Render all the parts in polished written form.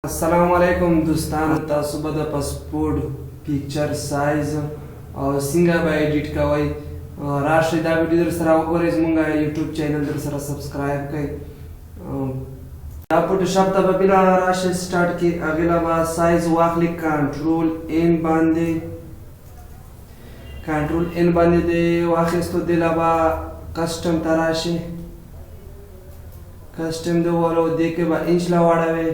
अस्सलामुअलैकुम दोस्तान तासु बद पासपोर्ट पिक्चर साइज और सिंगा बा एडिट का वही राष्ट्रीय दा वीडियो दर सरा ओरेज मुंगा यूट्यूब चैनल दर सरा सब्सक्राइब कई दा फोटोशॉप दा बिना राष्ट्रीय स्टार्ट की अगला बा साइज वाखली कंट्रोल एन बांधे दे वाखिस्तो दिला बा कस्टम तराशे कस्टम दे वालो देके बा इंच ला वाडावे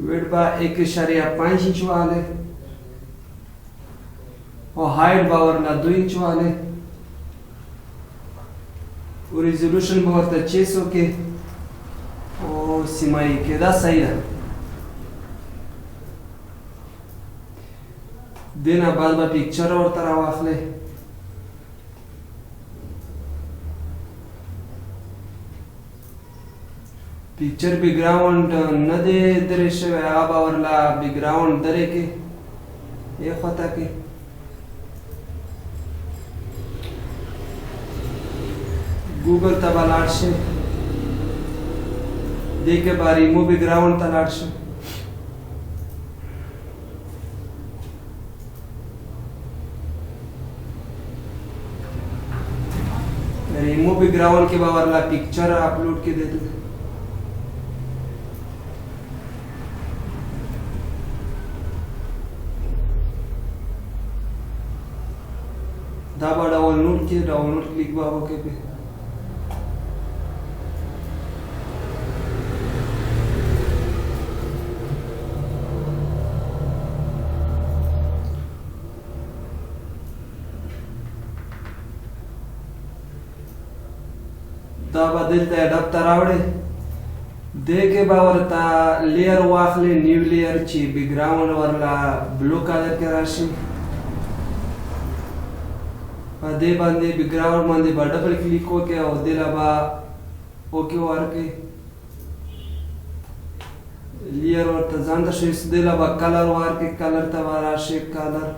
वेट बा 1.5 इंच वाले और हाइट बावरला 2 इंच वाले और रिजोल्यूशन बहुत अच्छे सो के और सिमाई के दा सही है देना बाद बा पिक्चर और तरह वाखले पिक्चर बैकग्राउंड न दे दृश्य आबावरला बैकग्राउंड दरे के एक होता के गूगल तबालाट से देखे बारी मो बैकग्राउंड तलाट से रिमूव बैकग्राउंड के बावरला पिक्चर अपलोड के दे दो दाबा डाउनलोड क्लिक बाबा के पे दाबा दिलता है दफ्तर आवड़े देखे बावरता लेयर वाखले न्यू लेयर ची बैकग्राउंड वरला ब्लू कलर के राशि दे बांधे बैकग्राउंड बांधे बा डबल क्लिक हो के और दिला बा ओके वार के लेयर और तजांदा शेस दिला बा कलर वार के कलर तवारा शेप कलर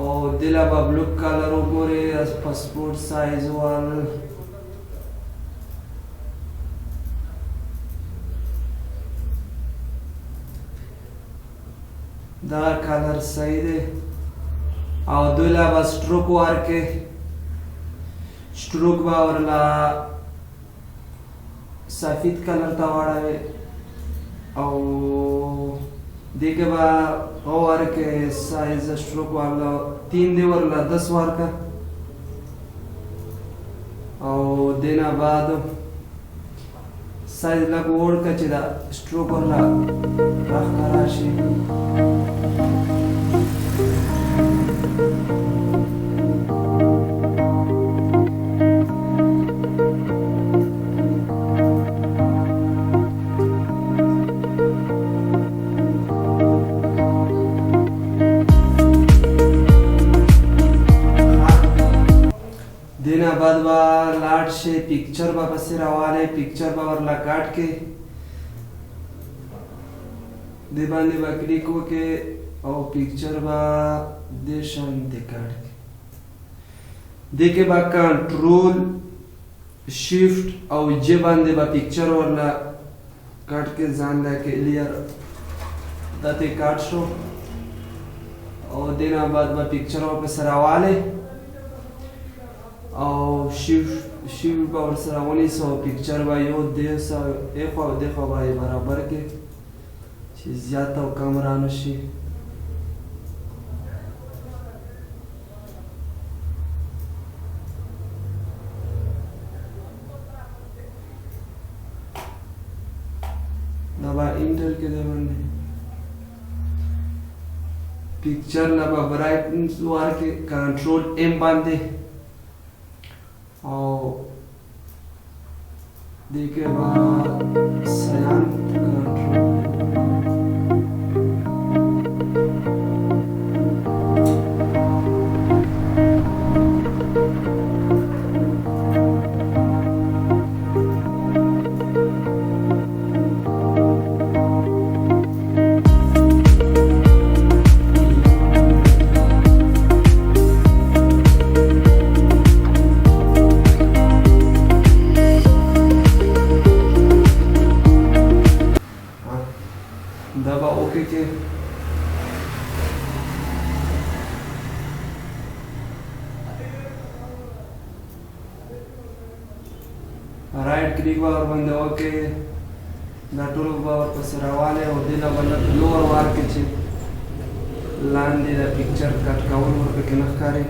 और दिला बा ब्लू कलर ओगोरे as पासपोर्ट साइज वाल दा कलर सही दे और दूला बा स्ट्रोक वार के स्ट्रोक बावरला सफेद कलर तवाड़ा है और देखे बा वार के साइज स्ट्रोक वाला 3 देवरला 10 वार का और देना बाद साइज लगो ओढ़ का चिदा स्ट्रोक वाला रख कराशी देना बाद बा लाट से पिक्चर बा बसे रवाले पिक्चर बा वरला काट के दे बांधे बा क्लिक हो के और पिक्चर बा देशन दे काट के देखे बा कंट्रोल शिफ्ट और जे बांधे बा पिक्चर वरला काट के जान ला के लेयर दाते काट शो और देना बाद बा पिक्चर पे सरावाले और शिव पावर सरावनी सो पिक्चर बा यो दे सा देखो भाई बराबर के चीज ज्यादा कम रानुशी नबा इंटर के दे बंदे पिक्चर नबा ब्राइटनेस वार के कंट्रोल एम बांधे और देखे बाद सयान कंट्रोल رائټ کلیک به ورباندې وکړې دا ټول به ورپسې راوالې او دې نه به لږ لور ورکړې چې لاندې د پکچر کټ کول ورپکې نه ښکاري.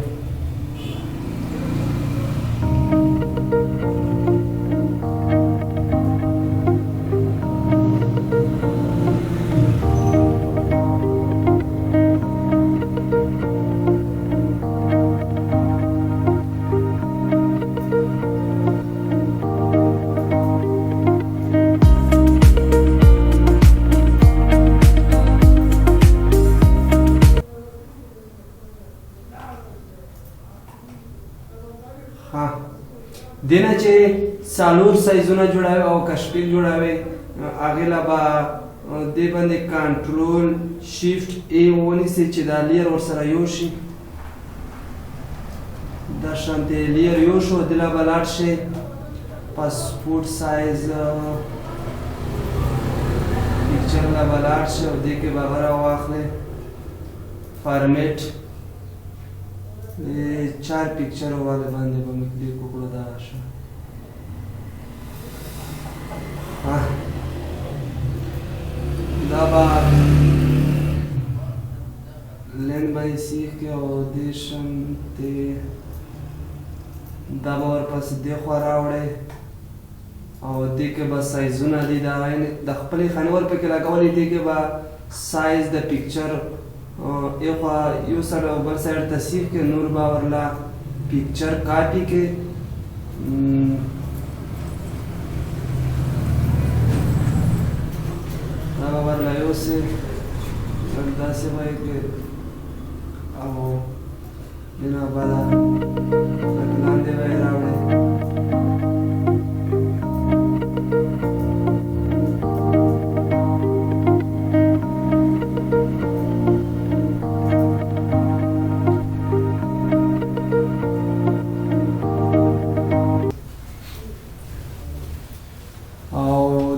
دینه چې څلور سایزونه جوړوي او کشپیل جوړوي هغې له به دې باندې کنټرول شیفټ ای ونیسئ چې دا لیر ورسره یو شي. دا شانتې لیر یو شو دې له به لاړ شئ پاسپورټ سایز پکچر له به لاړ شئ او دې کې به هغه راواخلئ فارمیټ 4 पिक्चर वाले बांधे को मिलती कुकड़ो दाश दाबा लेन बाई सीख के ऑडिशन ते दाबा और पास देखो रावड़े और देखे बस साइज़ ना दी दावाई ने दखपली खानवर पे के लगावली देखे बा साइज द पिक्चर یو سړی او بل سایډ ته سیخ کې نور به ورله پکچر کاپي کې دا به ورله یوسې داسې به یې کړې او دې نه به لاندې به یې راوړې.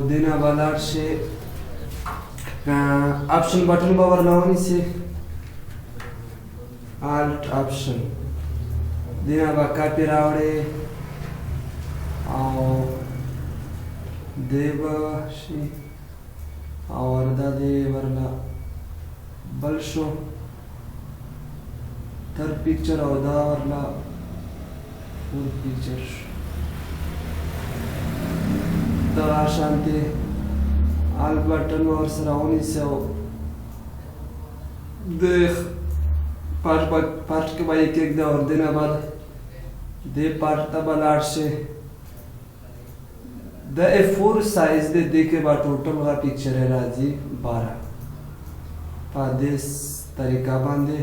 دینا بالاړ شي آپشن بٹن به ورله ونیسئ الټ آپشن دینا به کاپي راوړئ او دی به شي او دا دی ورله بل شو تر پکچر او دا ورله فول پکچر شو. دغه شانتې آل بټن ور سره ونیسئ او د پارټ کې به یې کېږدئ او دې نه بعد دې پارټ ته به لاړ شئ د A4 سایز دی دې کې به ټوټل هغه پکچرې راځي 12 په دې طریقه باندې